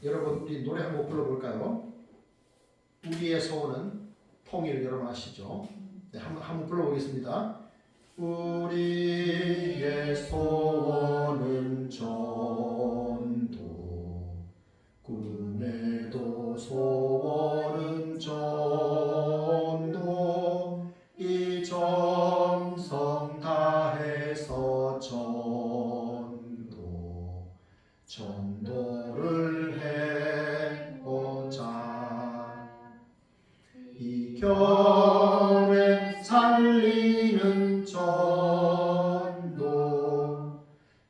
여러분 우리 노래 한번 불러볼까요? 우리의 소원은 통일. 여러분 아시죠? 네, 한번 불러보겠습니다. 우리의 소원은 전도, 꿈에도 소원은 전도, 이 정성 다해서 전도를 해보자. 이 교회 살리는 전도,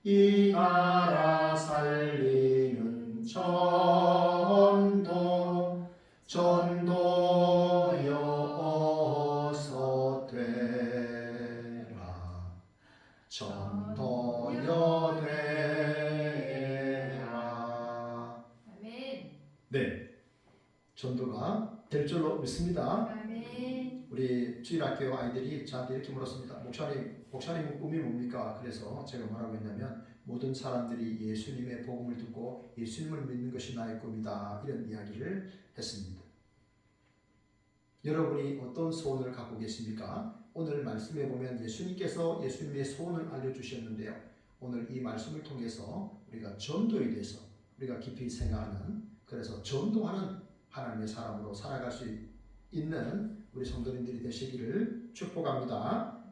이 나라 살리는 전도여 어서 되라. 전도여 되라. 아멘. 네, 전도가 될 줄로 믿습니다. 아멘. 우리 주일학교 아이들이 저한테 이렇게 물었습니다. 목사님 꿈이 뭡니까? 그래서 제가 뭐라고 했냐면, 모든 사람들이 예수님의 복음을 듣고 예수님을 믿는 것이 나의 꿈이다, 이런 이야기를 했습니다. 여러분이 어떤 소원을 갖고 계십니까? 오늘 말씀에 보면 예수님께서 예수님의 소원을 알려주셨는데요. 오늘 이 말씀을 통해서 우리가 전도에 대해서 우리가 깊이 생각하는, 그래서 전도하는 하나님의 사람으로 살아갈 수 있는 우리 성도님들이 되시기를 축복합니다.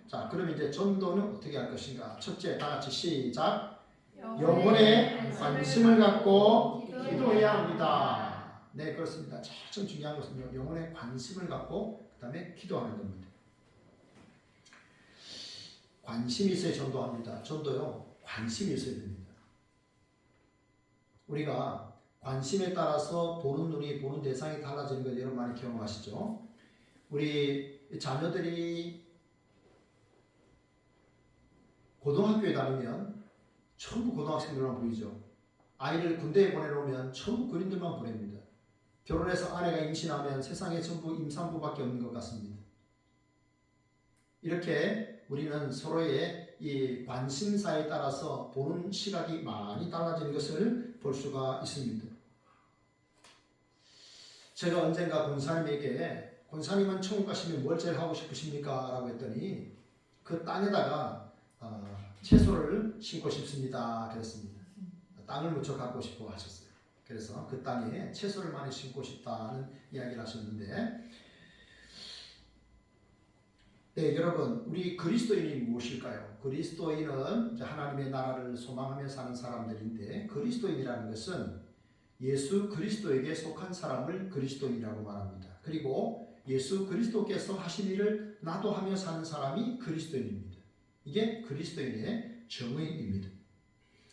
자, 그럼 이제 전도는 어떻게 할 것인가? 첫째, 다 같이 시작. 영혼에 관심을 갖고 기도해야 합니다. 네, 그렇습니다. 참 중요한 것은요, 영혼에 관심을 갖고 그 다음에 기도하는 겁니다. 관심이 있어야 전도합니다. 전도요, 관심이 있어야 됩니다. 우리가 관심에 따라서 보는 눈이, 보는 대상이 달라지는 걸 여러분 많이 경험하시죠? 우리 자녀들이 고등학교에 다니면 전부 고등학생들만 보이죠. 아이를 군대에 보내놓으면 전부 그림들만 보냅니다. 결혼해서 아내가 임신하면 세상에 전부 임산부밖에 없는 것 같습니다. 이렇게 우리는 서로의 이 관심사에 따라서 보는 시각이 많이 달라지는 것을 볼 수가 있습니다. 제가 언젠가 권사님에게, 권사님은 천국 가시면 뭘 제일 하고 싶으십니까? 라고 했더니 그 땅에다가 채소를 심고 싶습니다 그랬습니다. 땅을 무척 갖고 싶어 하셨어요. 그래서 그 땅에 채소를 많이 심고 싶다는 이야기를 하셨는데, 네, 여러분, 우리 그리스도인이 무엇일까요? 그리스도인은 하나님의 나라를 소망하며 사는 사람들인데, 그리스도인이라는 것은 예수 그리스도에게 속한 사람을 그리스도인이라고 말합니다. 그리고 예수 그리스도께서 하신 일을 나도 하며 사는 사람이 그리스도인입니다. 이게 그리스도인의 정의입니다.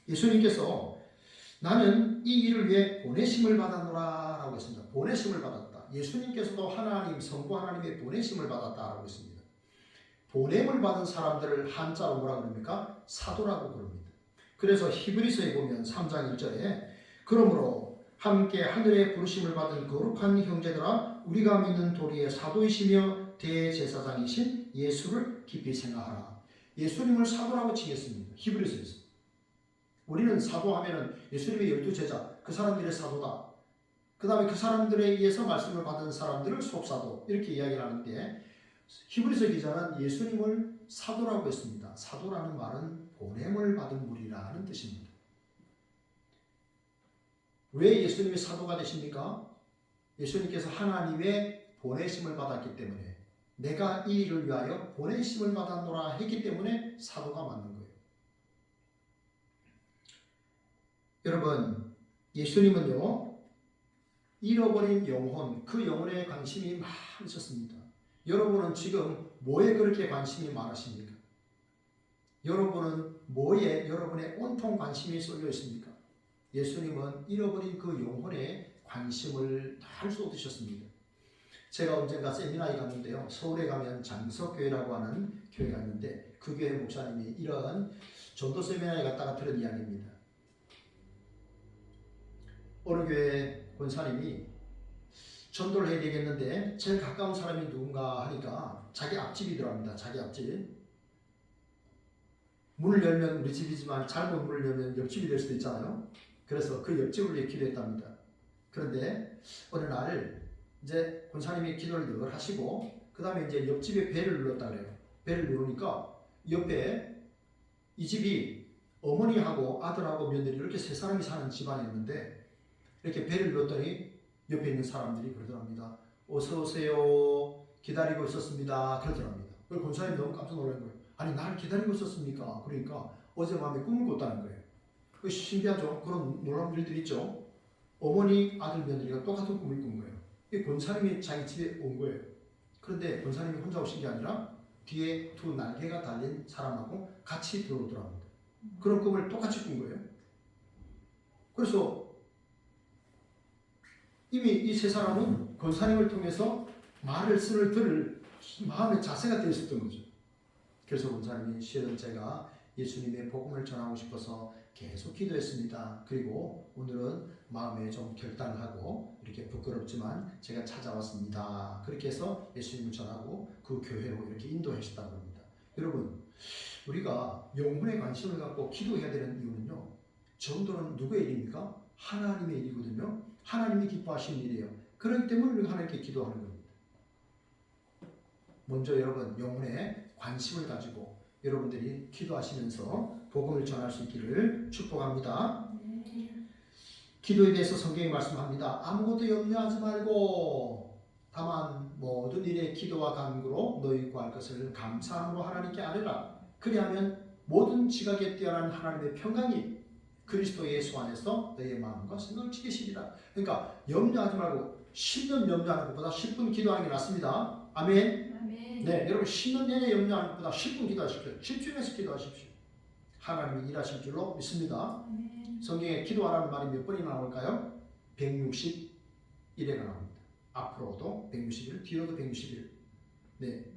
예수님께서 나는 이 일을 위해 보내심을 받았노라 라고 했습니다. 보내심을 받았다. 예수님께서도 하나님, 성부 하나님의 보내심을 받았다 라고 했습니다. 보냄을 받은 사람들을 한자로 뭐라 그럽니까? 사도라고 부릅니다. 그래서 히브리서에 보면 3장 1절에 그러므로 함께 하늘의 부르심을 받은 거룩한 형제들아, 우리가 믿는 도리의 사도이시며 대제사장이신 예수를 깊이 생각하라. 예수님을 사도라고 칭했습니다. 히브리서에서. 우리는 사도하면은 예수님의 12제자, 그 사람들의 사도다. 그 다음에 그 사람들에 의해서 말씀을 받은 사람들을 속사도, 이렇게 이야기를 하는데, 히브리서 기자는 예수님을 사도라고 했습니다. 사도라는 말은 보냄을 받은 무리라는 뜻입니다. 왜 예수님이 사도가 되십니까? 예수님께서 하나님의 보내심을 받았기 때문에, 내가 이 일을 위하여 보내심을 받았노라 했기 때문에 사도가 맞는 거예요. 여러분, 예수님은요, 잃어버린 영혼, 그 영혼에 관심이 많으셨습니다. 여러분은 지금 뭐에 그렇게 관심이 많으십니까? 여러분은 뭐에 여러분의 온통 관심이 쏠려 있습니까? 예수님은 잃어버린 그 영혼에 관심을 다 쏟으셨습니다. 제가 언젠가 세미나에 갔는데요, 서울에 가면 장석교회라고 하는 교회가 있는데, 그 교회 목사님이 이런 전도 세미나에 갔다가 들은 이야기입니다. 어느 교회 권사님이 전도를 해야 되겠는데 제일 가까운 사람이 누군가 하니까 자기 앞집이더랍니다. 자기 앞집. 문을 열면 우리 집이지만 잘못 문을 열면 옆집이 될 수도 있잖아요. 그래서 그 옆집을 위해 기도했답니다. 그런데 어느 날 이제 권사님이 기도를 늘 하시고 그 다음에 이제 옆집에 벨을 눌렀다 그래요. 벨을 누르니까 옆에 이 집이 어머니하고 아들하고 며느리 이렇게 세 사람이 사는 집안이었는데 이렇게 벨을 눌렀더니 옆에 있는 사람들이 그러더랍니다. 어서 오세요. 기다리고 있었습니다. 그러더랍니다. 그 권사님 너무 깜짝 놀란 거예요. 아니 날 기다리고 있었습니까? 그러니까 어젯밤에 꿈을 꿨다는 거예요. 그 신기하죠? 그런 놀라운 일들이 있죠. 어머니, 아들, 며느리가 똑같은 꿈을 꾼 거예요. 이 권사님이 자기 집에 온 거예요. 그런데 권사님이 혼자 오신 게 아니라 뒤에 두 날개가 달린 사람하고 같이 들어오더랍니다. 그런 꿈을 똑같이 꾼 거예요. 그래서 이미 이 세 사람은 권사님을 통해서 말을 들을 마음의 자세가 되어 있었던 거죠. 그래서 권사님이 실은 제가 예수님의 복음을 전하고 싶어서 계속 기도했습니다. 그리고 오늘은 마음에 좀 결단을 하고 이렇게 부끄럽지만 제가 찾아왔습니다. 그렇게 해서 예수님을 전하고 그 교회로 이렇게 인도하셨다고 합니다. 여러분, 우리가 영혼에 관심을 갖고 기도해야 되는 이유는요. 전도는 누구의 일입니까? 하나님의 일이거든요. 하나님이 기뻐하시는 일이에요. 그렇기 때문에 우리가 하나님께 기도하는 겁니다. 먼저 여러분 영혼에 관심을 가지고 여러분들이 기도하시면서 복음을 전할 수 있기를 축복합니다. 기도에 대해서 성경이 말씀합니다. 아무것도 염려하지 말고 다만 모든 일에 기도와 간구로 너희 구할 것을 감사함으로 하나님께 아뢰라. 그리하면 모든 지각에 뛰어난 하나님의 평강이 그리스도 예수 안에서 너희의 마음과 생각을 지키시리라. 그러니까 염려하지 말고 10년 염려하는 것보다 10분 기도하는 게 낫습니다. 아멘. 네, 여러분 10년 내내 염려하는 것보다 10분 기도하십시오. 집중해서 기도하십시오. 하나님이 일하실 줄로 믿습니다. 성경에 기도하라는 말이 몇 번이나 나올까요? 161회가 나옵니다. 앞으로도 161, 뒤로도 161. 네,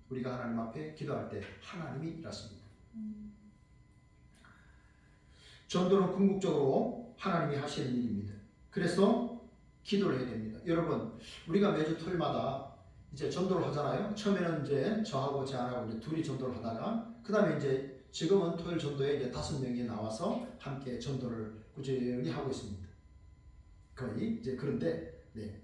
우리가 하나님 앞에 기도할 때 하나님이 일하십니다. 전도는 궁극적으로 하나님이 하시는 일입니다. 그래서 기도를 해야 됩니다. 여러분, 우리가 매주 토요일마다 이제 전도를 하잖아요. 처음에는 이제 저하고 제안하고 이제 둘이 전도를 하다가 그 다음에 이제 지금은 토요일 전도에 이제 5명이 나와서 함께 전도를 꾸준히 하고 있습니다. 거의 이제 그런데 네.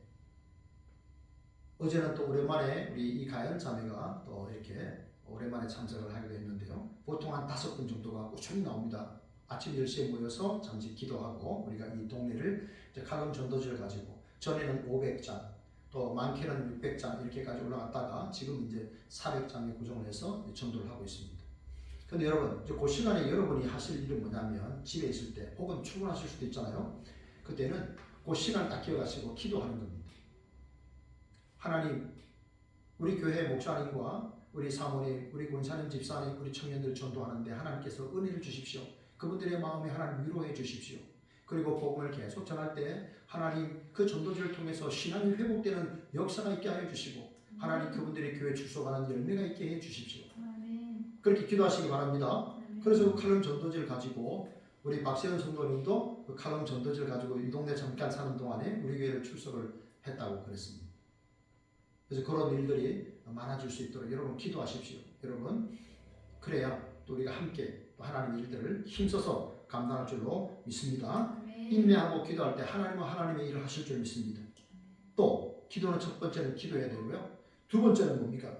어제는 또 오랜만에 우리 이가연 자매가 또 이렇게 오랜만에 참석을 하게 됐는데요. 보통 한 5분 정도가 꾸준히 나옵니다. 아침 10시에 모여서 잠시 기도하고 우리가 이 동네를 이제 가금 전도지를 가지고 전에는 500장 또 많게는 600장 이렇게까지 올라갔다가 지금 이제 400장에 고정을 해서 전도를 하고 있습니다. 근데 여러분 이제 그 시간에 여러분이 하실 일은 뭐냐면 집에 있을 때 혹은 출근하실 수도 있잖아요. 그때는 그 시간 딱 기억하시고 기도하는 겁니다. 하나님, 우리 교회 목사님과 우리 사모님, 우리 권사님, 집사님, 우리 청년들 전도하는데 하나님께서 은혜를 주십시오. 그분들의 마음에 하나님 위로해 주십시오. 그리고 복음을 계속 전할 때 하나님 그 전도지를 통해서 신앙이 회복되는 역사가 있게 하여 주시고 하나님 그분들의 교회 출석하는 열매가 있게 해 주십시오. 그렇게 기도하시기 바랍니다. 그래서 그 칼럼 전도지를 가지고 우리 박세현 성도님도 그 칼럼 전도지를 가지고 이 동네 잠깐 사는 동안에 우리 교회를 출석을 했다고 그랬습니다. 그래서 그런 일들이 많아질 수 있도록 여러분 기도하십시오. 여러분 그래야 또 우리가 함께 또 하나님의 일들을 힘써서 감당할 줄로 믿습니다. 인내하고 기도할 때 하나님은 하나님의 일을 하실 줄 믿습니다. 또 기도는 첫 번째는 기도해야 되고요. 두 번째는 뭡니까?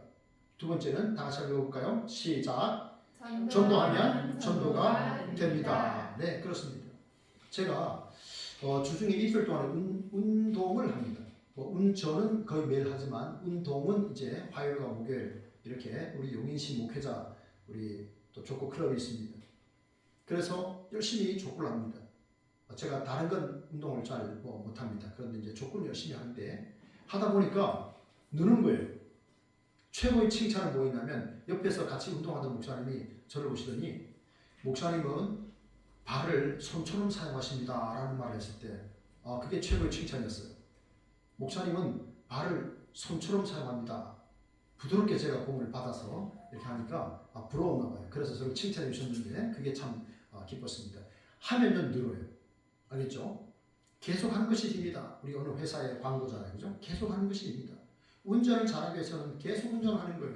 두 번째는 다 같이 읽어볼까요? 시작. 전도하면 전도가 됩니다. 네, 그렇습니다. 제가 주중에 이틀 동안 운동을 합니다. 저는 거의 매일 하지만 운동은 이제 화요일과 목요일 이렇게 우리 용인시 목회자 우리 또 족구 클럽이 있습니다. 그래서 열심히 족구를 합니다. 제가 다른 건 운동을 잘 못합니다. 그런데 이제 족구는 열심히 하는데 하다 보니까 느는 거예요. 최고의 칭찬은 뭐였냐면 옆에서 같이 운동하던 목사님이 저를 보시더니 목사님은 발을 손처럼 사용하십니다 라는 말을 했을 때 그게 최고의 칭찬이었어요. 목사님은 발을 손처럼 사용합니다. 부드럽게 제가 공을 받아서 이렇게 하니까 부러웠나 봐요. 그래서 저를 칭찬해 주셨는데 그게 참 기뻤습니다. 하면은 늘어요. 알겠죠? 계속 하는 것이 힘이다. 우리 어느 회사의 광고잖아요. 그죠? 계속 하는 것이 힘이다. 운전을 잘하기 위해서는 계속 운전하는 거예요.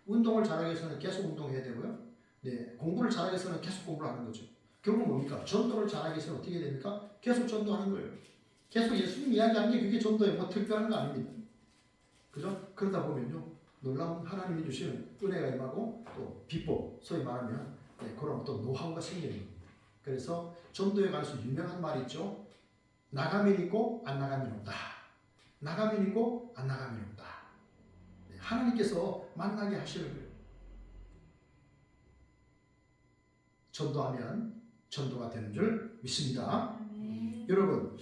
운동을 잘하기 위해서는 계속 운동해야 되고요. 네, 공부를 잘하기 위해서는 계속 공부를 하는 거죠. 결국 뭡니까? 전도를 잘하기 위해서는 어떻게 됩니까? 계속 전도하는 거예요. 계속 예수님 이야기하는 게 그게 전도에 뭐 특별한 거 아닙니다. 그죠? 그러다 보면요, 놀라운 하나님이 주시는 은혜가 임하고 또 비법, 소위 말하면 그런 또 노하우가 생기는 겁니다. 그래서 전도에 관해서 유명한 말이 있죠. 나가면 있고 안 나가면 없다. 나가면 있고 안 나가면 없다. 하나님께서 만나게 하시는 거예요. 전도하면 전도가 되는 줄 믿습니다. 여러분,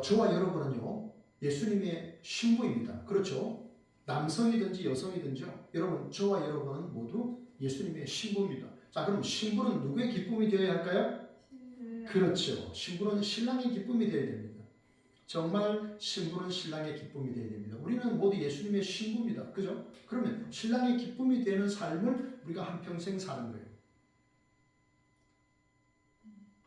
저와 여러분은요, 예수님의 신부입니다. 그렇죠? 남성이든지 여성이든지요. 여러분, 저와 여러분은 모두 예수님의 신부입니다. 자, 그럼 신부는 누구의 기쁨이 되어야 할까요? 그렇죠. 신부는 신랑의 기쁨이 되어야 됩니다. 정말 신부는 신랑의 기쁨이 되어야 됩니다. 우리는 모두 예수님의 신부입니다. 그죠? 그러면 신랑의 기쁨이 되는 삶을 우리가 한평생 사는 거예요.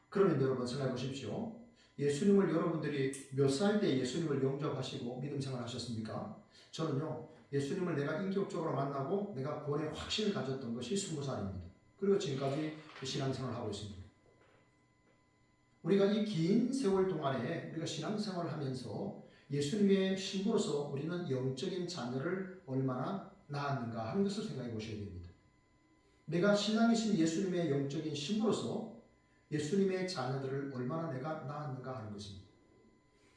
그러면 여러분 생각해 보십시오. 예수님을 여러분들이 몇 살 때 예수님을 영접하시고 믿음 생활 하셨습니까? 저는요, 예수님을 내가 인격적으로 만나고 내가 구원의 확신을 가졌던 것이 20살입니다. 그리고 지금까지 신앙생활을 하고 있습니다. 우리가 이 긴 세월 동안에 우리가 신앙생활을 하면서 예수님의 신부로서 우리는 영적인 자녀를 얼마나 낳았는가 하는 것을 생각해 보셔야 됩니다. 내가 신랑이신 예수님의 영적인 신부로서 예수님의 자녀들을 얼마나 내가 낳았는가 하는 것입니다.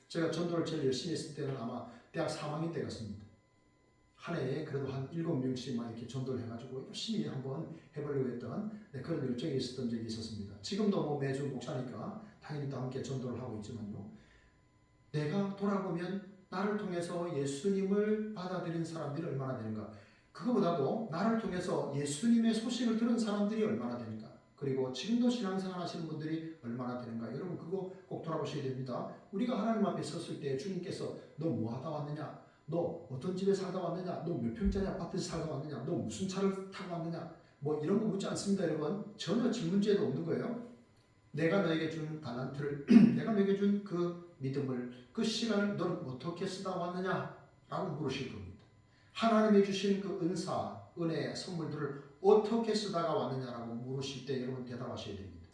제가 전도를 제일 열심히 했을 때는 아마 대학 3학년 때 같습니다. 한 해에 그래도 한 7명씩만 이렇게 전도를 해가지고 열심히 한번 해보려고 했던 그런 열정이 있었던 적이 있었습니다. 지금도 뭐 매주 목사니까 당연히 또 함께 전도를 하고 있지만요. 내가 돌아보면 나를 통해서 예수님을 받아들인 사람들이 얼마나 되는가. 그거보다도 나를 통해서 예수님의 소식을 들은 사람들이 얼마나 되는가. 그리고 지금도 신앙생활 하시는 분들이 얼마나 되는가. 여러분 그거 꼭 돌아보셔야 됩니다. 우리가 하나님 앞에 섰을 때 주님께서 너 뭐 하다 왔느냐? 너 어떤 집에 살다 왔느냐? 너 몇 평짜리 아파트에서 살다 왔느냐? 너 무슨 차를 타고 왔느냐? 뭐 이런 거 묻지 않습니다, 여러분. 전혀 질문제도 없는 거예요. 내가 너에게 준 달란트를 내가 너에게 준 그 믿음을 그 시간을 너는 어떻게 쓰다 왔느냐? 라고 물으실 겁니다. 하나님이 주신 그 은사, 은혜, 선물들을 어떻게 쓰다가 왔느냐라고 물으실 때 여러분 대답하셔야 됩니다.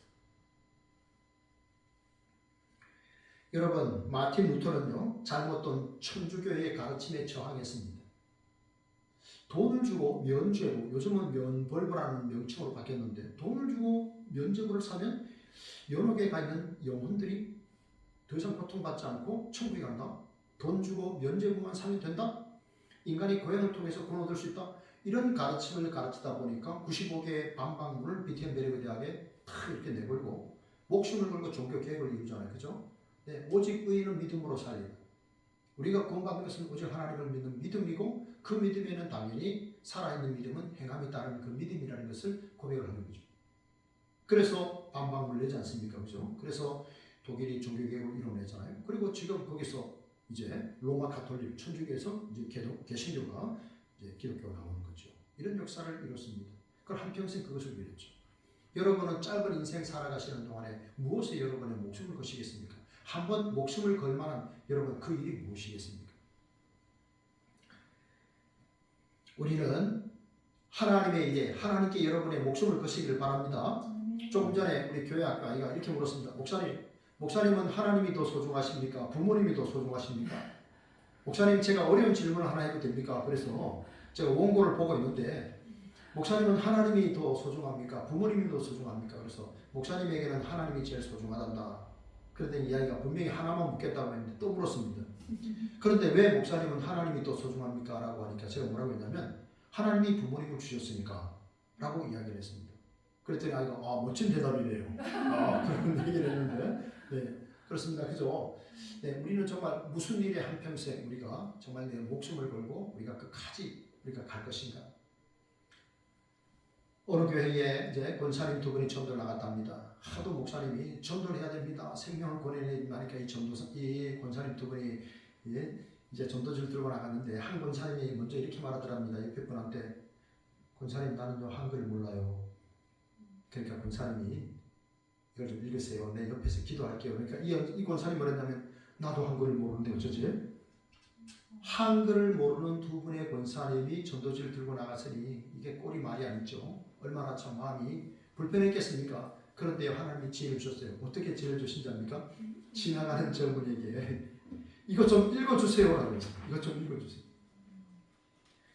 여러분 마틴 루터는요 잘못된 천주교의 가르침에 저항했습니다. 돈을 주고 면죄부, 요즘은 면벌부라는 명칭으로 바뀌었는데 돈을 주고 면죄부를 사면 연옥에 가 있는 영혼들이 더 이상 고통받지 않고 천국에 간다. 돈 주고 면죄부만 사면 된다. 인간이 고행을 통해서 구원 얻을 수 있다. 이런 가르침을 가르치다 보니까 95개의 반박문을 비텐베르그 대학에 다 이렇게 내걸고 목숨을 걸고 종교 개혁을 이루잖아요. 그죠? 네, 오직 의인은 믿음으로 살리다. 우리가 구원받는 것은 오직 하나님을 믿는 믿음이고 그 믿음에는 당연히 살아있는 믿음은 행함이 따른 그 믿음이라는 것을 고백을 하는 거죠. 그래서 반박문을 내지 않습니까? 그죠? 그래서 독일이 종교개혁을 이뤄내잖아요. 그리고 지금 거기서 이제 로마 가톨릭 천주교에서 이제 개신교가 이제 기독교가 나오는 거죠. 이런 역사를 이뤘습니다. 그걸 한평생 그것을 누렸죠. 여러분은 짧은 인생 살아가시는 동안에 무엇에 여러분의 목숨을 거시겠습니까? 한번 목숨을 걸 만한 여러분 그 일이 무엇이겠습니까? 우리는 하나님께 여러분의 목숨을 거시기를 바랍니다. 조금 전에 우리 교회 아이가 이렇게 물었습니다. 목사님은 하나님이 더 소중하십니까? 부모님이 더 소중하십니까? 목사님 제가 어려운 질문을 하나 해도 됩니까? 그래서 제가 원고를 보고 있는데 목사님은 하나님이 더 소중합니까? 부모님이 더 소중합니까? 그래서 목사님에게는 하나님이 제일 소중하단다. 그런데 이야기가 분명히 하나만 묻겠다고 했는데 또 물었습니다. 그런데 왜 목사님은 하나님이 더 소중합니까? 라고 하니까 제가 뭐라고 했냐면 하나님이 부모님을 주셨으니까 라고 이야기를 했습니다. 그랬더니 아이가 멋진 대답이네요. 그런 얘기를 했는데 네, 그렇습니다. 그죠? 네, 우리는 정말 무슨 일에 한평생 우리가 정말 내 목숨을 걸고 우리가 끝까지 우리가 갈 것인가? 어느 교회에 이제 권사님 두 분이 전도를 나갔답니다. 하도 목사님이 전도를 해야 됩니다. 생명을 권해내니까 이 권사님 두 분이 이제 전도지를 들고 나갔는데 한 권사님이 먼저 이렇게 말하더랍니다. 옆에 분한테 권사님 나는요 한글을 몰라요. 그러니까 권사님이 이걸 좀 읽으세요. 내 옆에서 기도할게요. 그러니까 이 권사님이 뭐랬냐면 나도 한글을 모르는데 어쩌지? 한글을 모르는 두 분의 권사님이 전도지를 들고 나갔으니 이게 꼴이 말이 아니죠. 얼마나 참 마음이 불편했겠습니까? 그런데 하나님이 지혜를 주셨어요. 어떻게 지혜를 주신 줄 압니까? 지나가는 젊은이에게 이것 좀 읽어주세요라고. 이것 좀 읽어주세요.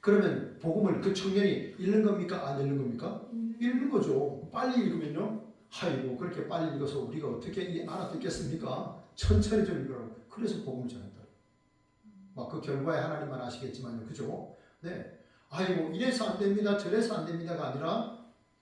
그러면 복음을 그 청년이 읽는 겁니까? 안 읽는 겁니까? 읽는 거죠. 빨리 읽으면요. 아이고 그렇게 빨리 읽어서 우리가 어떻게 알아듣겠습니까? 천천히 좀 읽으라고. 그래서 복음을 전했다. 막 그 결과에 하나님만 아시겠지만요. 그죠? 네. 아이고 이래서 안 됩니다. 저래서 안 됩니다가 아니라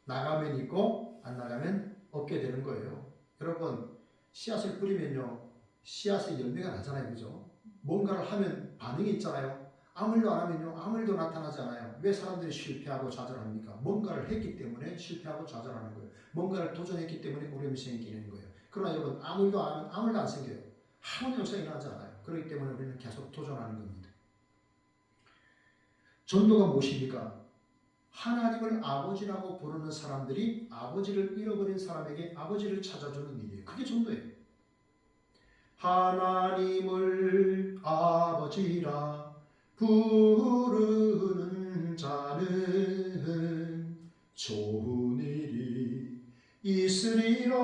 나가면 있고 안 나가면 없게 되는 거예요. 여러분 씨앗을 뿌리면요. 씨앗의 열매가 나잖아요. 그죠? 뭔가를 하면 반응이 있잖아요. 아무 일도 안 하면요. 아무 일도 나타나지 않아요. 왜 사람들이 실패하고 좌절합니까? 뭔가를 했기 때문에 실패하고 좌절하는 거예요. 뭔가를 도전했기 때문에 어려움이 생기는 거예요. 그러나 여러분 아무 일도 안 하면 아무 일도 안 생겨요. 아무 역사가 일어나지 않아요. 그렇기 때문에 우리는 계속 도전하는 겁니다. 전도가 무엇입니까? 하나님을 아버지라고 부르는 사람들이 아버지를 잃어버린 사람에게 아버지를 찾아주는 일이에요. 그게 전도예요. 하나님을 아버지라 부르는 자는 좋은 일이 있으리라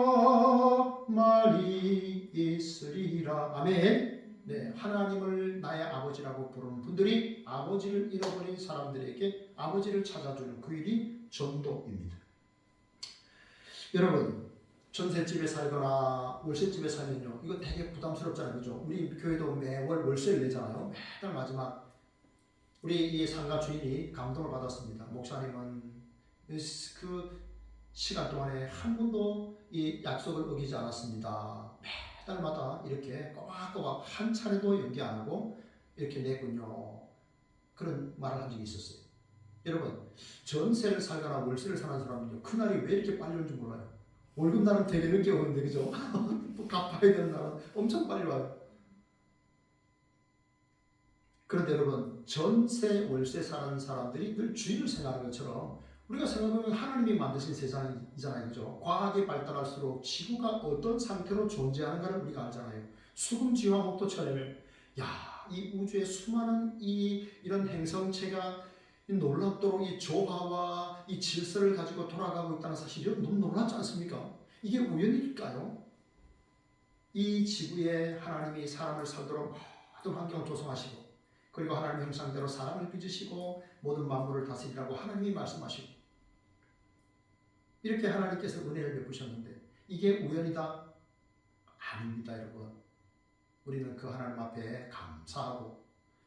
말이 있으리라. 아멘. 네, 하나님을 나의 아버지라고 부르는 분들이 아버지를 잃어버린 사람들에게 아버지를 찾아주는 그 일이 전도입니다. 여러분 전셋집에 살거나 월세집에 살면요 이거 되게 부담스럽잖아요. 그죠? 우리 교회도 매월 월세를 내잖아요. 매달 마지막 우리 이 상가 주인이 감동을 받았습니다. 목사님은 그 시간 동안에 한 번도 이 약속을 어기지 않았습니다. 매달마다 이렇게 꼬박꼬박 한 차례도 연기 안 하고 이렇게 내군요. 그런 말을 한 적이 있었어요. 여러분 전세를 살거나 월세를 사는 사람은요 그날이 왜 이렇게 빨리 오는지 몰라요. 월급날은 되게 늦게 오는데 그죠? 또 갚아야 되는 날은 엄청 빨리 와요. 그런데 여러분 전세 월세 사는 사람들이 늘 주인을 생각하는 것처럼 우리가 생각하면 하나님이 만드신 세상이잖아요. 그죠? 과학이 발달할수록 지구가 어떤 상태로 존재하는가를 우리가 알잖아요. 수금지화 목토처럼 이 우주의 수많은 이런 행성체가 놀랍도록 이 조화와 이 질서를 가지고 돌아가고 있다는 사실이 너무 놀랍지 않습니까? 이게 우연일까요? 이 지구에 하나님이 사람을 살도록 모든 환경을 조성하시고 그리고 하나님 형상대로 사람을 빚으시고 모든 만물을 다스리라고 하나님이 말씀하시고 이렇게 하나님께서 은혜를 베푸셨는데 이게 우연이다? 아닙니다. 여러분 우리는 그 하나님 앞에 감사하고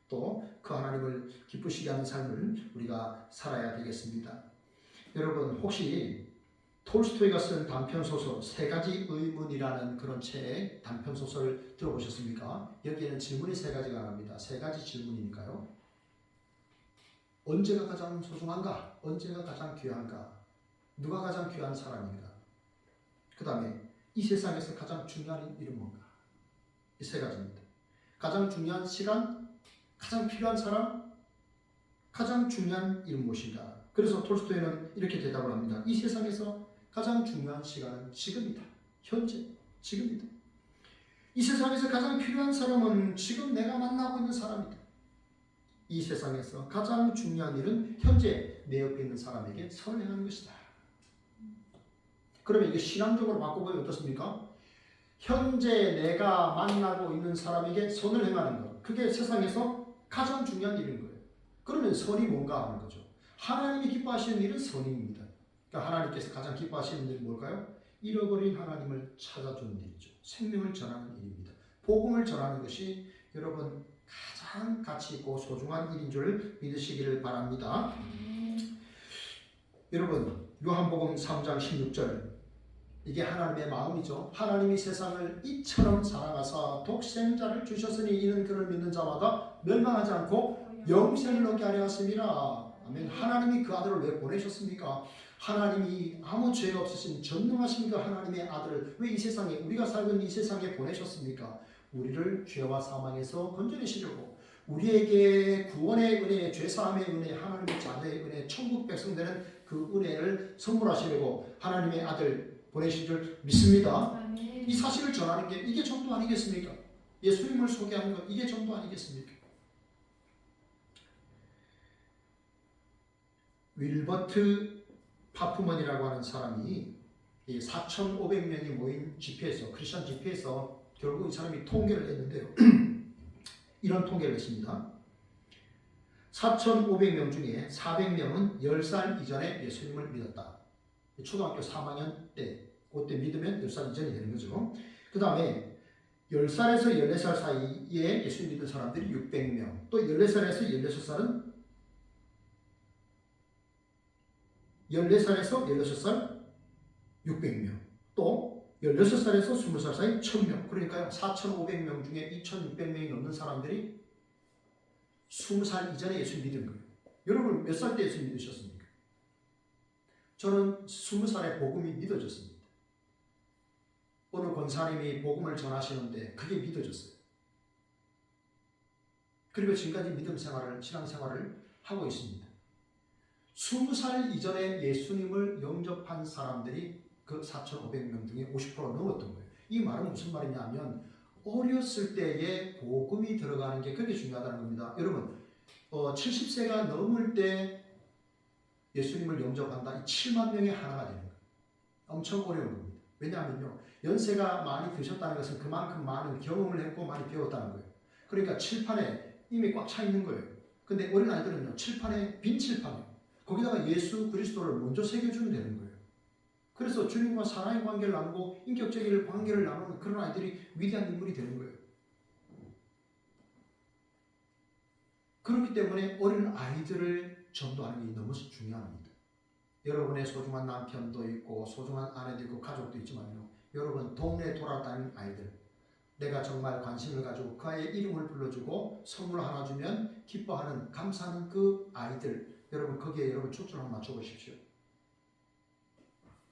또 그 하나님을 기쁘시게 하는 삶을 우리가 살아야 되겠습니다. 여러분 혹시 톨스토이가 쓴 단편소설 세 가지 의문이라는 그런 책 단편소설 들어보셨습니까? 여기에는 질문이 세 가지가 나옵니다. 세 가지 질문이니까요. 언제가 가장 소중한가? 언제가 가장 귀한가? 누가 가장 귀한 사람인가? 그 다음에 이 세상에서 가장 중요한 일은 뭔가? 이 세 가지입니다. 가장 중요한 시간, 가장 필요한 사람, 가장 중요한 일은 무엇인가? 그래서 톨스토이는 이렇게 대답을 합니다. 이 세상에서 가장 중요한 시간은 지금이다. 현재, 지금이다. 이 세상에서 가장 필요한 사람은 지금 내가 만나고 있는 사람이다. 이 세상에서 가장 중요한 일은 현재 내 옆에 있는 사람에게 선을 행하는 것이다. 그러면 이게 신앙적으로 바꿔보면 어떻습니까? 현재 내가 만나고 있는 사람에게 선을 행하는 것. 그게 세상에서 가장 중요한 일인 거예요. 그러면 선이 뭔가 하는 거죠. 하나님이 기뻐하시는 일은 선입니다. 그러니까 하나님께서 가장 기뻐하시는 일은 뭘까요? 잃어버린 하나님을 찾아주는 일이죠. 생명을 전하는 일입니다. 복음을 전하는 것이 여러분 가장 가치 있고 소중한 일인 줄 믿으시기를 바랍니다. 여러분 요한복음 3장 16절 이게 하나님의 마음이죠. 하나님이 세상을 이처럼 사랑하사 독생자를 주셨으니 이는 그를 믿는 자마다 멸망하지 않고 영생을 얻게 하려 하심이라. 아멘. 하나님이 그 아들을 왜 보내셨습니까? 하나님이 아무 죄가 없으신 전능하신 그 하나님의 아들을 왜 이 세상에 우리가 살고 있는 이 세상에 보내셨습니까? 우리를 죄와 사망에서 건져내시려고 우리에게 구원의 은혜, 죄사함의 은혜, 하나님의 자녀의 은혜, 천국 백성 되는 그 은혜를 선물하시려고 하나님의 아들 보내신 줄 믿습니다. 이 사실을 전하는 게 이게 전도 아니겠습니까? 예수님을 소개하는 것 이게 전도 아니겠습니까? 윌버트 파프먼이라고 하는 사람이 이 4,500명이 모인 집회에서, 크리스천 집회에서 결국 이 사람이 통계를 냈는데요. 이런 통계를 했습니다. 4,500명 중에 400명은 10살 이전에 예수님을 믿었다. 초등학교 3학년 때, 그때 믿으면 10살 이전이 되는 거죠. 그 다음에 10살에서 14살 사이에 예수님 믿은 사람들이 600명, 또 14살에서 16살은 14살에서 16살 600명, 또 16살에서 20살 사이 1000명, 그러니까요 4,500명 중에 2,600명이 넘는 사람들이 20살 이전에 예수 믿은 거예요. 여러분 몇 살 때 예수 믿으셨습니까? 저는 20살에 복음이 믿어졌습니다. 어느 권사님이 복음을 전하시는데 그게 믿어졌어요. 그리고 지금까지 믿음 생활을, 신앙 생활을 하고 있습니다. 20살 이전에 예수님을 영접한 사람들이 그 4,500명 중에 50% 넘었던 거예요. 이 말은 무슨 말이냐면 어렸을 때에 복음이 들어가는 게 그렇게 중요하다는 겁니다. 여러분 70세가 넘을 때 예수님을 영접한다. 이 7만 명의 하나가 되는 거예요. 엄청 어려운 겁니다. 왜냐하면요 연세가 많이 드셨다는 것은 그만큼 많은 경험을 했고 많이 배웠다는 거예요. 그러니까 칠판에 이미 꽉 차 있는 거예요. 근데 어린아이들은요 칠판에 빈 칠판에 거기다가 예수 그리스도를 먼저 새겨주면 되는 거예요. 그래서 주님과 사랑의 관계를 나누고 인격적인 관계를 나누는 그런 아이들이 위대한 인물이 되는 거예요. 그렇기 때문에 어린 아이들을 전도하는 게 너무 중요합니다. 여러분의 소중한 남편도 있고 소중한 아내도 있고 가족도 있지만요. 여러분 동네 돌아다니는 아이들, 내가 정말 관심을 가지고 그 아이의 이름을 불러주고 선물 하나 주면 기뻐하는, 감사하는 그 아이들, 여러분 거기에 여러분 초점을 한번 맞춰보십시오.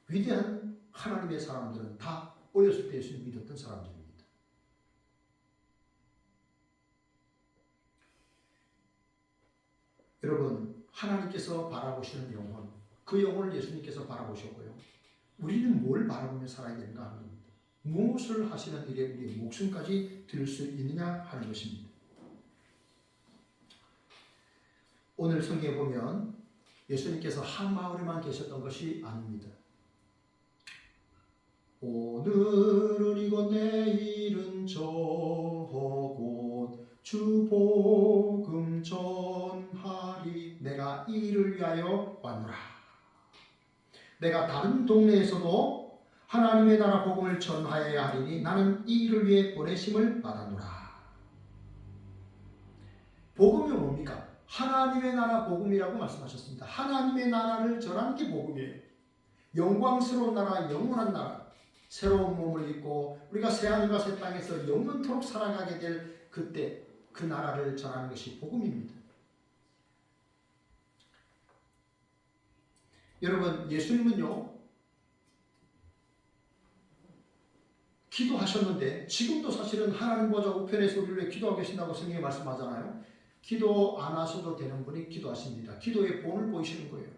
위대한 하나님의 사람들은 다 어렸을 때 예수님 믿었던 사람들입니다. 여러분 하나님께서 바라보시는 영혼, 그 영혼을 예수님께서 바라보셨고요. 우리는 뭘 바라보며 살아야 되는가 하는 겁니다. 무엇을 하시는 일에 우리의 목숨까지 드릴 수 있느냐 하는 것입니다. 오늘 성경에 보면 예수님께서 한 마을에만 계셨던 것이 아닙니다. 오늘은 이곳 내일은 저곳 주 복음 전하리 내가 이를 위하여 왔노라. 내가 다른 동네에서도 하나님의 나라 복음을 전하여야 하리니 나는 이 일을 위해 보내심을 받았노라. 복음이 뭡니까? 하나님의 나라 복음이라고 말씀하셨습니다. 하나님의 나라를 전하는 게 복음이에요. 영광스러운 나라, 영원한 나라, 새로운 몸을 입고 우리가 새하늘과 새 땅에서 영원토록 살아가게 될 그때 그 나라를 전하는 것이 복음입니다. 여러분 예수님은요 기도하셨는데 지금도 사실은 하나님 보좌 우편에서 우리를 위해 기도하고 계신다고 성경에 말씀하잖아요. 기도 안 하셔도 되는 분이 기도하십니다. 기도의 본을 보이시는 거예요.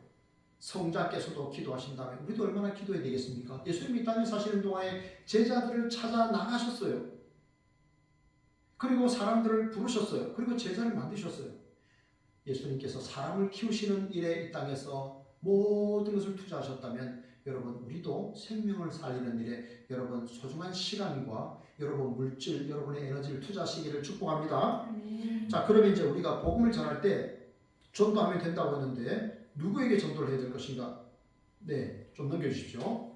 성자께서도 기도하신다면 우리도 얼마나 기도해야 되겠습니까? 예수님이 이 땅에 사시는 동안에 제자들을 찾아 나가셨어요. 그리고 사람들을 부르셨어요. 그리고 제자를 만드셨어요. 예수님께서 사람을 키우시는 일에 이 땅에서 모든 것을 투자하셨다면 여러분 우리도 생명을 살리는 일에 여러분 소중한 시간과 여러분 물질, 여러분의 에너지를 투자하시기를 축복합니다. 자, 그러면 이제 우리가 복음을 전할 때 전도하면 된다고 했는데 누구에게 전도를 해야 될 것인가? 네, 좀 넘겨주십시오.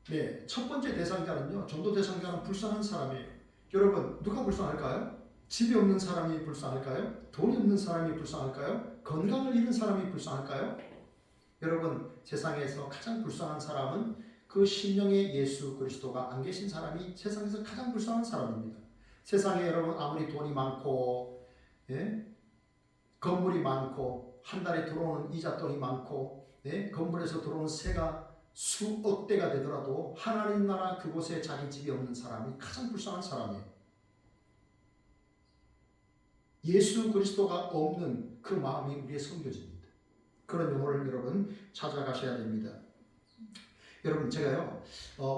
네, 첫 번째 대상자는요, 전도 대상자는 불쌍한 사람이에요. 여러분 누가 불쌍할까요? 집이 없는 사람이 불쌍할까요? 돈이 없는 사람이 불쌍할까요? 건강을 잃은 사람이 불쌍할까요? 여러분 세상에서 가장 불쌍한 사람은 그 심령의 예수 그리스도가 안 계신 사람이 세상에서 가장 불쌍한 사람입니다. 세상에 여러분 아무리 돈이 많고 건물이 많고 한 달에 들어오는 이자 돈이 많고 건물에서 들어오는 세가 수억 대가 되더라도 하나님 나라 그곳에 자기 집이 없는 사람이 가장 불쌍한 사람이에요. 예수 그리스도가 없는 그 마음이 우리의 섬겨집니다. 그런 영혼을 여러분 찾아가셔야 됩니다. 여러분 제가요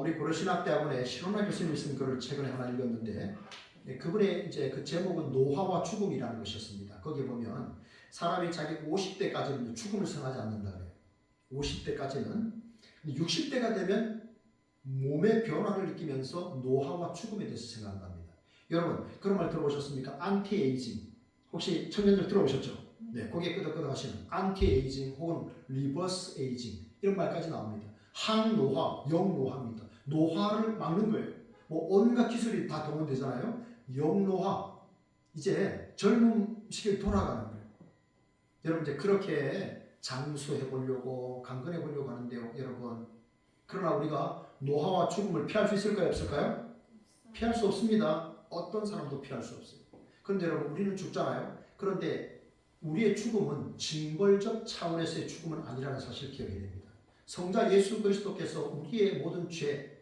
우리 고려신학대학원에 신원하 교수님이 쓴 글을 최근에 하나 읽었는데 그분의 이제 그 제목은 노화와 죽음이라는 것이었습니다. 거기에 보면 사람이 자기 50대까지는 죽음을 선하지 않는다 그래요. 50대까지는. 60대가 되면 몸의 변화를 느끼면서 노화와 죽음에 대해서 생각한답니다. 여러분 그런 말 들어보셨습니까? 안티에이징. 혹시 청년들 들어보셨죠? 네, 고개 끄덕끄덕 하시는 안티에이징 혹은 리버스 에이징 이런 말까지 나옵니다. 항노화, 영노화입니다. 노화를 막는 거예요. 뭐 온갖 기술이 다 동원되잖아요. 영노화, 이제 젊은 시기에 돌아가는 거예요. 여러분 이제 그렇게 장수해 보려고 강건해 보려고 하는데요, 여러분. 그러나 우리가 노화와 죽음을 피할 수 있을까요, 없을까요? 피할 수 없습니다. 어떤 사람도 피할 수 없어요. 그런데 여러분 우리는 죽잖아요. 그런데 우리의 죽음은 징벌적 차원에서의 죽음은 아니라는 사실을 기억해야 됩니다. 성자 예수 그리스도께서 우리의 모든 죄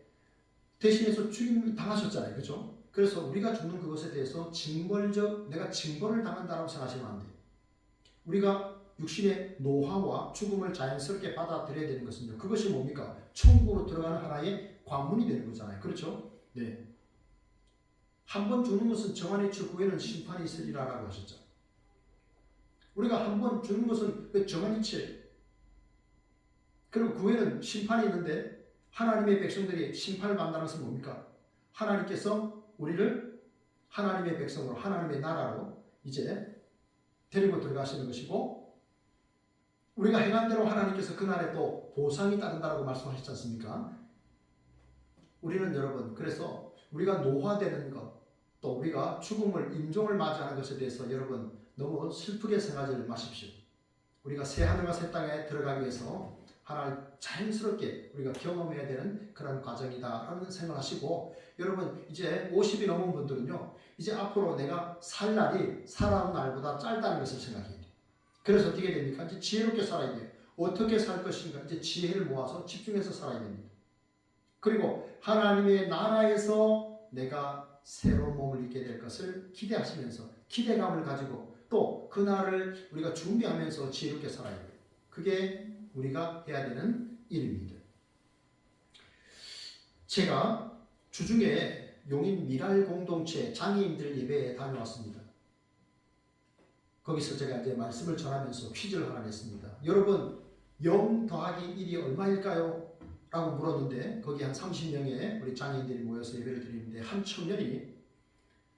대신해서 죽임을 당하셨잖아요. 그렇죠? 그래서 우리가 죽는 그것에 대해서 징벌적, 내가 징벌을 당한다라고 생각하시면 안 돼요. 우리가 육신의 노화와 죽음을 자연스럽게 받아들여야 되는 것은요. 그것이 뭡니까? 천국으로 들어가는 하나의 관문이 되는 거잖아요. 그렇죠? 네. 한 번 죽는 것은 정한 이치 후에는 심판이 있으리라라고 하셨죠. 우리가 한 번 죽는 것은 정한 이치예요. 그리고 그 후에는 심판이 있는데 하나님의 백성들이 심판을 받는다는 것은 뭡니까? 하나님께서 우리를 하나님의 백성으로 하나님의 나라로 이제 데리고 들어가시는 것이고 우리가 행한 대로 하나님께서 그날에 또 보상이 따른다라고 말씀하셨지 않습니까? 우리는 여러분 그래서 우리가 노화되는 것 또 우리가 죽음을 임종을 맞이하는 것에 대해서 여러분 너무 슬프게 생각하지 마십시오. 우리가 새 하늘과 새 땅에 들어가기 위해서 하나를 자연스럽게 우리가 경험해야 되는 그런 과정이다라는 생각하시고 여러분 이제 50이 넘은 분들은요 이제 앞으로 내가 살 날이 살아온 날보다 짧다는 것을 생각해야 돼요. 그래서 어떻게 됩니까? 이제 지혜롭게 살아야 돼요. 어떻게 살 것인가 이제 지혜를 모아서 집중해서 살아야 됩니다. 그리고 하나님의 나라에서 내가 새로운 몸을 입게 될 것을 기대하시면서 기대감을 가지고 또 그날을 우리가 준비하면서 지혜롭게 살아야 돼요. 그게 우리가 해야 되는 일입니다. 제가 주중에 용인 미랄 공동체 장애인들 예배에 다녀왔습니다. 거기서 제가 이제 말씀을 전하면서 퀴즈를 하나 냈습니다. 여러분 0 더하기 1이 얼마일까요? 라고 물었는데 거기 한 30명의 우리 장애인들이 모여서 예배를 드리는데 한 청년이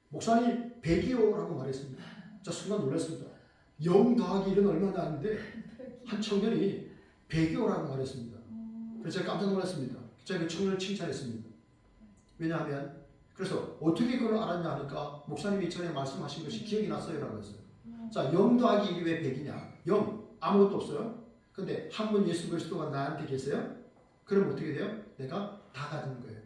목사님 100이요 라고 말했습니다. 저 순간 놀랐습니다. 0 더하기 1은 얼마나 하는데 한 청년이 100이요 라고 말했습니다. 그래서 제가 깜짝 놀랐습니다. 제가 그 청년을 칭찬했습니다. 왜냐하면 그래서 어떻게 그걸 알았냐 하니까 목사님이 전에 말씀하신 것이 기억이 났어요 라고 했어요. 자, 0 더하기 1이 왜 100이냐? 0 아무것도 없어요. 근데 한 분 예수 그리스도가 나한테 계세요? 그럼 어떻게 돼요? 내가 다 가진 거예요.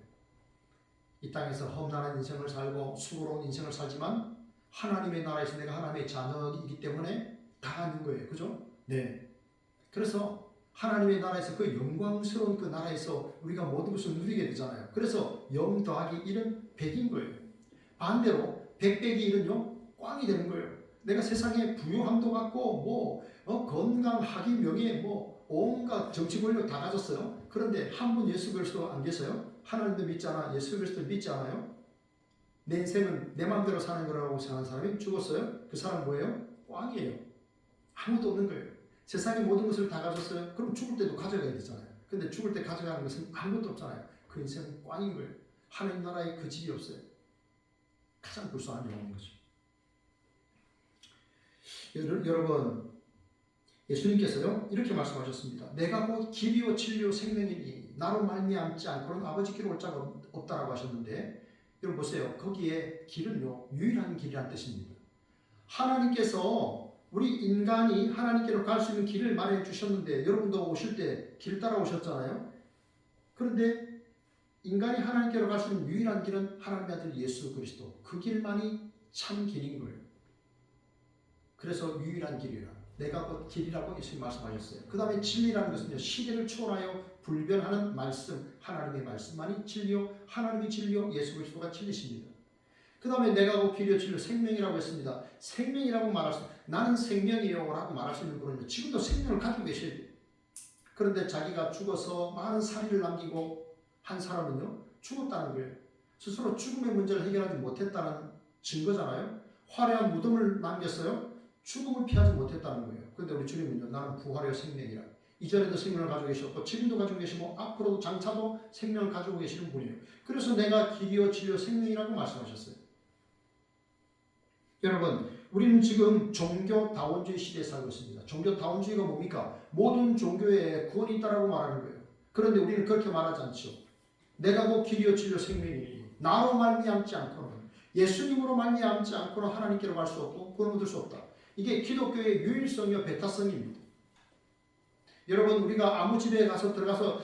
이 땅에서 험난한 인생을 살고 수고로운 인생을 살지만 하나님의 나라에서 내가 하나님의 자녀이기 때문에 다 가진 거예요. 그죠? 네. 그래서 하나님의 나라에서 그 영광스러운 그 나라에서 우리가 모든 것을 누리게 되잖아요. 그래서 0 더하기 1은 100인 거예요. 반대로 100 빼기 1은요 꽝이 되는 거예요. 내가 세상에 부유함도 갖고 건강, 학위, 명예 온갖 정치 권력 다 가졌어요. 그런데 한 분 예수 그리스도 안 계세요? 하나님도 믿지 않아? 예수 그리스도 믿지 않아요? 내 인생은 내 마음대로 사는 거라고 생각하는 사람이 죽었어요? 그 사람 뭐예요? 꽝이에요. 아무것도 없는 거예요. 세상의 모든 것을 다 가졌어요? 그럼 죽을 때도 가져가야 되잖아요. 근데 죽을 때 가져가는 것은 아무것도 없잖아요. 그 인생은 꽝인 거예요. 하나님 나라에 그 집이 없어요. 가장 불쌍한 영혼인 거죠. 여러분 예수님께서요 이렇게 말씀하셨습니다. 내가 곧 길이요 진리요 생명이니 나로 말미암지 않고는 아버지께로 올 자가 없다라고 하셨는데 여러분 보세요. 거기에 길은요 유일한 길이라는 뜻입니다. 하나님께서 우리 인간이 하나님께로 갈 수 있는 길을 마련해 주셨는데 여러분도 오실 때 길 따라 오셨잖아요. 그런데 인간이 하나님께로 갈 수 있는 유일한 길은 하나님의 아들 예수 그리스도 그 길만이 참 길인 거예요. 그래서 유일한 길이라 내가 곧 길이라고 예수님 말씀하셨어요. 그 다음에 진리라는 것은요 시대를 초월하여 불변하는 말씀 하나님의 말씀만이 진리요 하나님이 진리요 예수 그리스도가 진리십니다. 그 다음에 내가 곧 길이요 진리요 생명이라고 했습니다. 생명이라고 말할 수 나는 생명이요 라고 말할 수 있는 분은요 지금도 생명을 가지고 계셔야 돼요. 그런데 자기가 죽어서 많은 살인을 남기고 한 사람은요 죽었다는 거예요. 스스로 죽음의 문제를 해결하지 못했다는 증거잖아요. 화려한 무덤을 남겼어요. 죽음을 피하지 못했다는 거예요. 그런데 우리 주님은요 나는 부활의 생명이라 이전에도 생명을 가지고 계셨고 지금도 가지고 계시고 앞으로도 장차도 생명을 가지고 계시는 분이에요. 그래서 내가 길이요 진리요 생명이라고 말씀하셨어요. 여러분, 우리는 지금 종교다원주의 시대에 살고 있습니다. 종교다원주의가 뭡니까? 모든 종교에 구원이 있다라고 말하는 거예요. 그런데 우리는 그렇게 말하지 않죠. 내가 곧 길이요 진리요 생명이니 나로 말미암지 않고는, 예수님으로 말미암지 않고는 하나님께로 갈 수 없고 구원 얻을 수 없다. 이게 기독교의 유일성이요 베타성입니다. 여러분, 우리가 아무 집에 가서 들어가서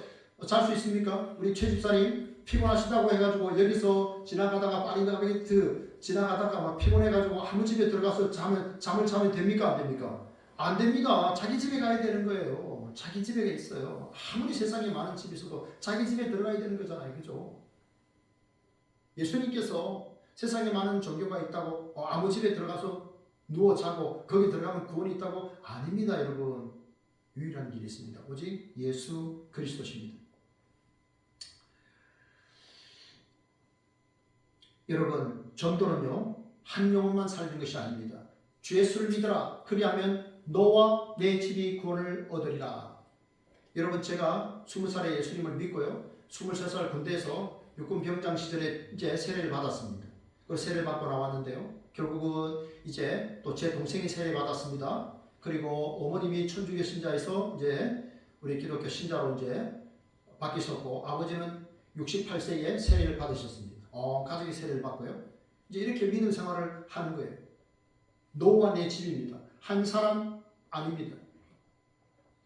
잘 수 있습니까? 우리 최 집사님 피곤하시다고 해가지고 여기서 지나가다가 파리바게트 지나가다가 막 피곤해가지고 아무 집에 들어가서 잠을 자면 됩니까? 안 됩니까? 안 됩니다. 자기 집에 가야 되는 거예요. 자기 집에 있어요. 아무리 세상에 많은 집이 있어도 자기 집에 들어가야 되는 거잖아요. 그죠? 예수님께서 세상에 많은 종교가 있다고 아무 집에 들어가서 누워 자고 거기 들어가면 구원이 있다고? 아닙니다, 여러분. 유일한 길이 있습니다. 오직 예수 그리스도십니다. 여러분, 전도는요 한 영혼만 살리는 것이 아닙니다. 주 예수를 믿어라. 그리하면 너와 내 집이 구원을 얻으리라. 여러분, 제가 20살에 예수님을 믿고요 23살 군대에서 육군 병장 시절에 이제 세례를 받았습니다. 그 세례를 받고 나왔는데요, 결국은 이제 또 제 동생이 세례 받았습니다. 그리고 어머님이 천주교 신자에서 이제 우리 기독교 신자로 이제 바뀌셨고, 아버지는 68세에 세례를 받으셨습니다. 가족이 세례를 받고요. 이제 이렇게 믿음 생활을 하는 거예요. 너와 내 집입니다. 한 사람 아닙니다.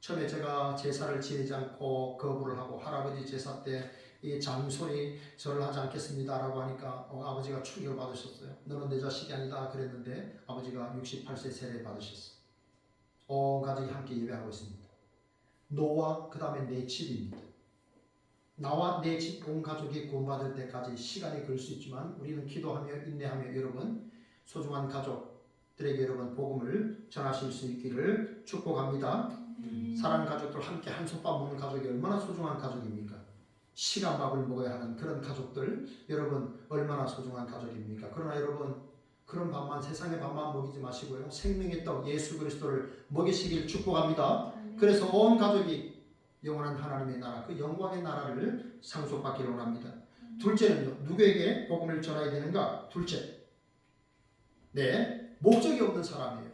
처음에 제가 제사를 지내지 않고 거부를 하고 할아버지 제사 때 이 장손이 절을 하지 않겠습니다라고 하니까 아버지가 충격을 받으셨어요. 너는 내 자식이 아니다 그랬는데 아버지가 68세 세례 받으셨어요. 온 가족이 함께 예배하고 있습니다. 너와 그 다음에 내 집입니다. 나와 내 집 온 가족이 구원받을 때까지 시간이 걸릴 수 있지만 우리는 기도하며 인내하며 여러분 소중한 가족들에게 여러분 복음을 전하실 수 있기를 축복합니다. 사랑하는 가족들 함께 한솥밥 먹는 가족이 얼마나 소중한 가족입니까? 시간밥을 먹어야 하는 그런 가족들, 여러분 얼마나 소중한 가족입니까? 그러나 여러분, 그런 밥만, 세상의 밥만 먹이지 마시고요 생명의 떡 예수 그리스도를 먹이시길 축복합니다. 그래서 온 가족이 영원한 하나님의 나라, 그 영광의 나라를 상속받기를 원합니다. 둘째는요, 누구에게 복음을 전해야 되는가? 둘째, 네, 목적이 없는 사람이에요.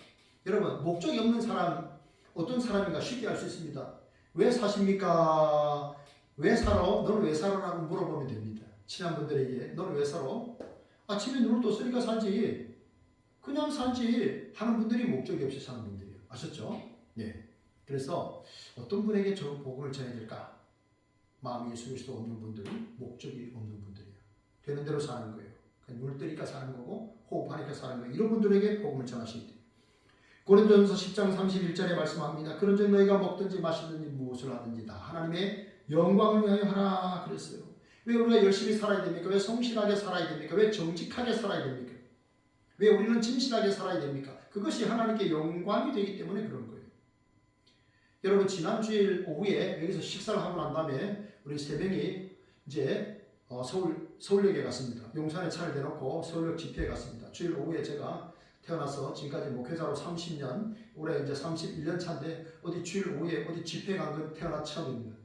여러분, 목적이 없는 사람 어떤 사람인가 쉽게 알 수 있습니다. 왜 사십니까? 왜 살아? 너는 왜 살아? 라고 물어보면 됩니다. 친한 분들에게 너는 왜 살아? 아침에 눈을 떴으니까 살지, 그냥 살지 하는 분들이 목적이 없이 사는 분들이에요. 아셨죠? 네. 그래서 어떤 분에게 저 복음을 전해야 될까? 마음이 예수 그리스도 없는 분들, 목적이 없는 분들이에요. 되는 대로 사는 거예요. 그냥 눈을 뜨니까 사는 거고 호흡하니까 사는 거예요. 이런 분들에게 복음을 전하시기 때문에. 고린도전서 10장 31절에 말씀합니다. 그런즉 너희가 먹든지 마시든지 무엇을 하든지 다 하나님의 영광을 위하여 하라 그랬어요. 왜 우리가 열심히 살아야 됩니까? 왜 성실하게 살아야 됩니까? 왜 정직하게 살아야 됩니까? 왜 우리는 진실하게 살아야 됩니까? 그것이 하나님께 영광이 되기 때문에 그런 거예요. 여러분, 지난 주일 오후에 여기서 식사를 하고 난 다음에 우리 세 명이 이제 서울역에 갔습니다. 용산에 차를 대놓고 서울역 집회에 갔습니다. 주일 오후에 제가 태어나서 지금까지 목회자로 30년, 올해 이제 31년 차인데 어디 주일 오후에 어디 집회 간 건 태어나 처음입니다.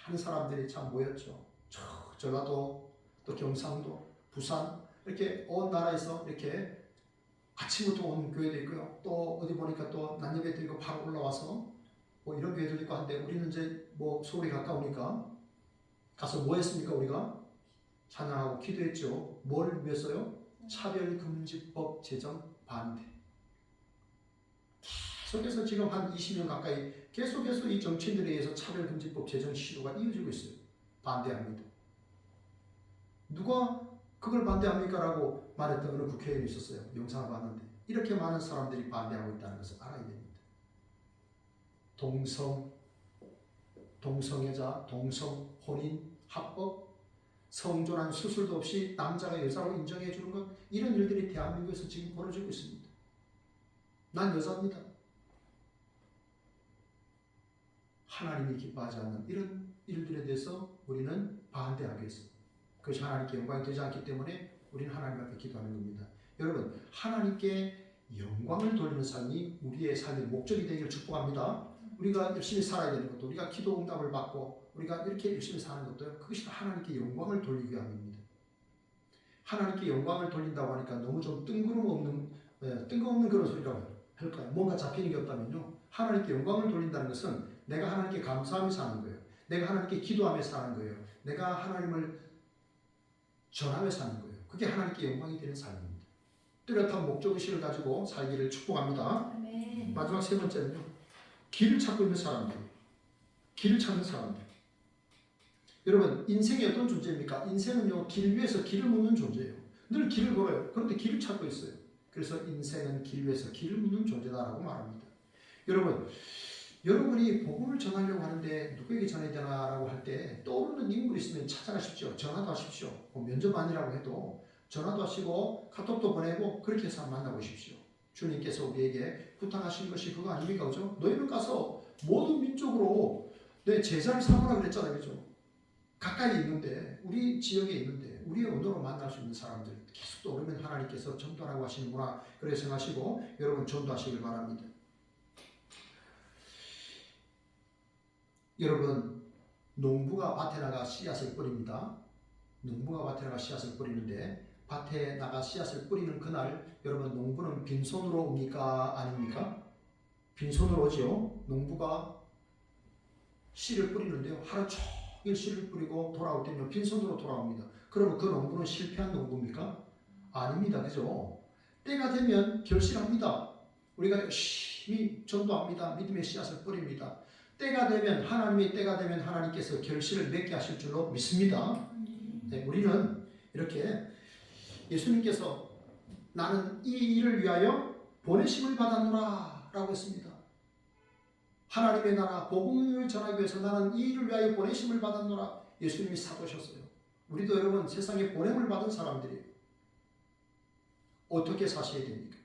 많은 사람들이 참 모였죠. 전라도, 또 경상도, 부산 이렇게 온 나라에서 이렇게 아침부터 온 교회도 있고요. 또 어디 보니까 또 난예배 드리고 바로 올라와서 뭐 이런 교회도 있고 한데 우리는 이제 뭐 서울이 가까우니까 가서 뭐 했습니까? 우리가 찬양하고 기도했죠. 뭘 위해서요? 차별금지법 제정 반대. 계속해서 지금 한 20년 가까이 계속해서 이 정치인들에 의해서 차별금지법 제정 시도가 이어지고 있어요. 반대합니다. 누가 그걸 반대합니까? 라고 말했던 그런 국회의원이 있었어요. 영상을 봤는데 이렇게 많은 사람들이 반대하고 있다는 것을 알아야 됩니다. 동성애자, 동성혼인, 합법, 성전환 수술도 없이 남자가 여자로 인정해 주는 것, 이런 일들이 대한민국에서 지금 벌어지고 있습니다. 난 여자입니다. 하나님이 기뻐하지 않는 이런 일들에 대해서 우리는 반대하게 했습니다. 그것이 하나님께 영광이 되지 않기 때문에 우리는 하나님 앞에 기도하는 겁니다. 여러분, 하나님께 영광을 돌리는 삶이 우리의 삶의 목적이 되기를 축복합니다. 우리가 열심히 살아야 되는 것도, 우리가 기도 응답을 받고 우리가 이렇게 열심히 사는 것도 그것이 하나님께 영광을 돌리기 위함입니다. 하나님께 영광을 돌린다고 하니까 너무 좀 뜬금없는 그런 소리라고 할까요? 뭔가 잡히는 게 없다면요. 하나님께 영광을 돌린다는 것은 내가 하나님께 감사하며 사는 거예요. 내가 하나님께 기도하며 사는 거예요. 내가 하나님을 전하며 사는 거예요. 그게 하나님께 영광이 되는 삶입니다. 뚜렷한 목적의식을 가지고 살기를 축복합니다. 아멘. 마지막 세 번째는요. 길을 찾고 있는 사람들. 길을 찾는 사람들. 여러분, 인생이 어떤 존재입니까? 인생은요, 길 위에서 길을 묻는 존재예요. 늘 길을 걸어요. 그런데 길을 찾고 있어요. 그래서 인생은 길 위에서 길을 묻는 존재다라고 말합니다. 여러분이 복음을 전하려고 하는데 누구에게 전해야 되나라고 할 때 떠오르는 인물이 있으면 찾아가십시오. 전화도 하십시오. 면접 아니라고 해도 전화도 하시고 카톡도 보내고 그렇게 해서 만나보십시오. 주님께서 우리에게 부탁하신 것이 그거 아닙니까? 그죠? 너희는 가서 모든 민족으로 내 제자를 삼으라 그랬잖아요. 그죠? 가까이 있는데, 우리 지역에 있는데, 우리의 언어로 만날 수 있는 사람들 계속 떠오르면 하나님께서 전도하라고 하시는구나. 그렇게 생각하시고 여러분 전도하시길 바랍니다. 여러분, 농부가 밭에 나가 씨앗을 뿌립니다. 농부가 밭에 나가 씨앗을 뿌리는데 밭에 나가 씨앗을 뿌리는 그날 여러분 농부는 빈손으로 옵니까? 아닙니까? 빈손으로 오죠. 농부가 씨를 뿌리는데요. 하루 종일 씨를 뿌리고 돌아올 때면 빈손으로 돌아옵니다. 그러면 그 농부는 실패한 농부입니까? 아닙니다. 그죠? 때가 되면 결실합니다. 우리가 열심히 전도합니다. 믿음의 씨앗을 뿌립니다. 때가 되면 하나님께서 결실을 맺게 하실 줄로 믿습니다. 네, 우리는 이렇게 예수님께서 나는 이 일을 위하여 보내심을 받았노라 라고 했습니다. 하나님의 나라 복음을 전하기 위해서 나는 이 일을 위하여 보내심을 받았노라. 예수님이 사도셨어요. 우리도 여러분 세상에 보냄을 받은 사람들이에요. 어떻게 사셔야 됩니까?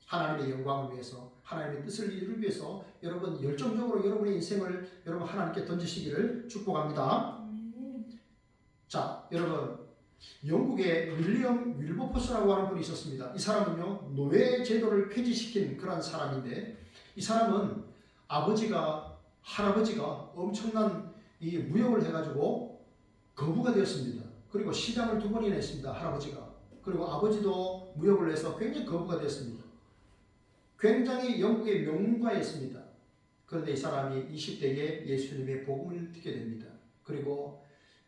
하나님의 영광을 위해서, 하나님의 뜻을 이루기 위해서 여러분 열정적으로 여러분의 인생을 여러분 하나님께 던지시기를 축복합니다. 자, 여러분 영국의 윌리엄 윌버포스라고 하는 분이 있었습니다. 이 사람은요 노예 제도를 폐지시킨 그런 사람인데 이 사람은 할아버지가 엄청난 이 무역을 해가지고 거부가 되었습니다. 그리고 시장을 2번이나 했습니다. 할아버지가. 그리고 아버지도 무역을 해서 굉장히 거부가 되었습니다. 굉장히 영국의 명문가였습니다. 그런데 이 사람이 20대에 예수님의 복음을 듣게 됩니다. 그리고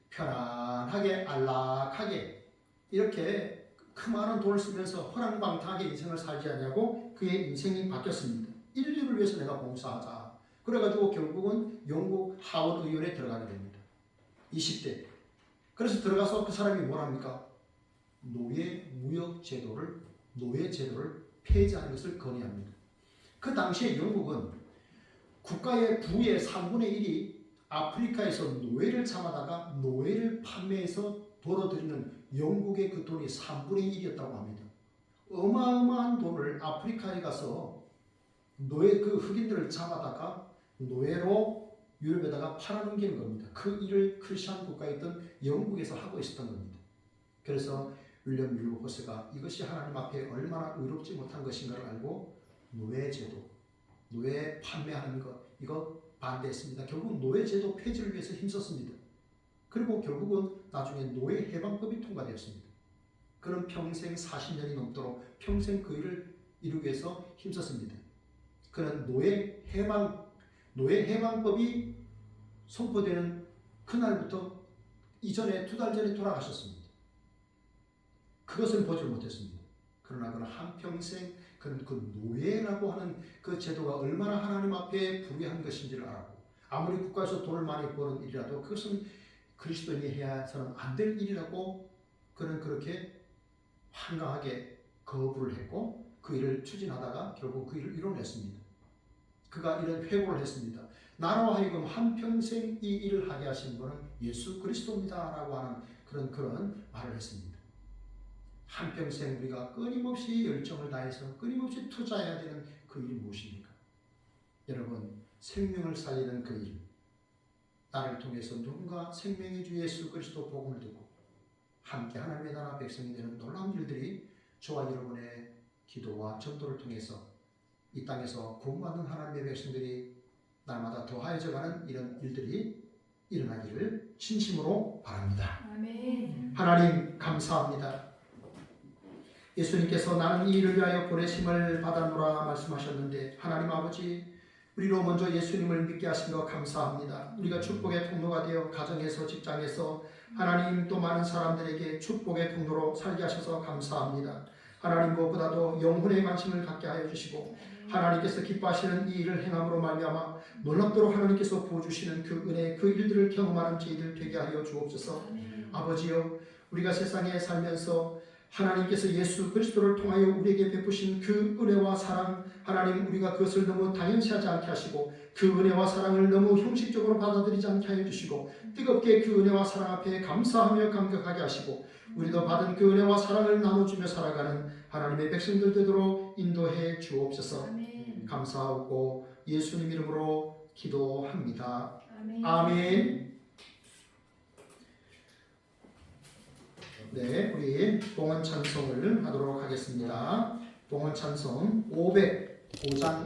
편안하게 안락하게 이렇게 그 많은 돈을 쓰면서 허랑방탕하게 인생을 살지 않냐고 그의 인생이 바뀌었습니다. 인류를 위해서 내가 봉사하자. 그래가지고 결국은 영국 하원 의원에 들어가게 됩니다. 20대. 그래서 들어가서 그 사람이 뭐랍니까? 노예 제도를 폐지하는 것을 건의합니다. 그 당시에 영국은 국가의 부의 3분의 1이 아프리카에서 노예를 잡아다가 노예를 판매해서 벌어들이는 영국의 그 돈이 3분의 1이었다고 합니다. 어마어마한 돈을 아프리카에 가서 노예 그 흑인들을 잡아다가 노예로 유럽에다가 팔아넘기는 겁니다. 그 일을 크리스천 국가에 있던 영국에서 하고 있었던 겁니다. 그래서 윌리엄 윌버포스가 이것이 하나님 앞에 얼마나 의롭지 못한 것인가를 알고 노예제도, 노예 판매하는 것 이거 반대했습니다. 결국 노예제도 폐지를 위해서 힘썼습니다. 그리고 결국은 나중에 노예 해방법이 통과되었습니다. 그는 평생 40년이 넘도록 평생 그 일을 이루기 위해서 힘썼습니다. 그는 노예 해방법이 선포되는 그날부터 이전에 2달 전에 돌아가셨습니다. 그것을 보지 못했습니다. 그러나 그는 한평생 그는 그 노예라고 하는 그 제도가 얼마나 하나님 앞에 불의한 것인지를 알았고 아무리 국가에서 돈을 많이 버는 일이라도 그것은 그리스도인이 해서는 안 될 일이라고 그는 그렇게 한강하게 거부를 했고 그 일을 추진하다가 결국 그 일을 이뤄냈습니다. 그가 이런 회고를 했습니다. 나로 하여금 한평생 이 일을 하게 하신 분은 예수 그리스도입니다 라고 하는 그런 말을 했습니다. 한평생 우리가 끊임없이 열정을 다해서 끊임없이 투자해야 되는 그 일이 무엇입니까? 여러분 생명을 살리는 그 일, 나를 통해서 누군가 생명의 주 예수 그리스도 복음을 듣고 함께 하나님의 나라 백성이 되는 놀라운 일들이 저와 여러분의 기도와 전도를 통해서 이 땅에서 구원받는 하나님의 백성들이 날마다 더하여져가는 이런 일들이 일어나기를 진심으로 바랍니다. 아멘. 하나님 감사합니다. 예수님께서 나는 이 일을 위하여 보내심을 받았노라 말씀하셨는데 하나님 아버지 우리로 먼저 예수님을 믿게 하신 것 감사합니다. 우리가 축복의 통로가 되어 가정에서 직장에서 하나님 또 많은 사람들에게 축복의 통로로 살게 하셔서 감사합니다. 하나님 무엇보다도 영혼의 관심을 갖게 하여 주시고 하나님께서 기뻐하시는 이 일을 행함으로 말미암아 놀랍도록 하나님께서 부어주시는 그 은혜 그 일들을 경험하는 저희들 되게 하여 주옵소서. 아버지여 우리가 세상에 살면서 하나님께서 예수 그리스도를 통하여 우리에게 베푸신 그 은혜와 사랑 하나님 우리가 그것을 너무 당연시하지 않게 하시고 그 은혜와 사랑을 너무 형식적으로 받아들이지 않게 하여 주시고 뜨겁게 그 은혜와 사랑 앞에 감사하며 감격하게 하시고 우리도 받은 그 은혜와 사랑을 나눠주며 살아가는 하나님의 백성들 되도록 인도해 주옵소서. 아멘. 감사하고 예수님 이름으로 기도합니다. 아멘. 아멘. 네, 우리 봉헌 찬송을 하도록 하겠습니다. 봉헌 찬송 505장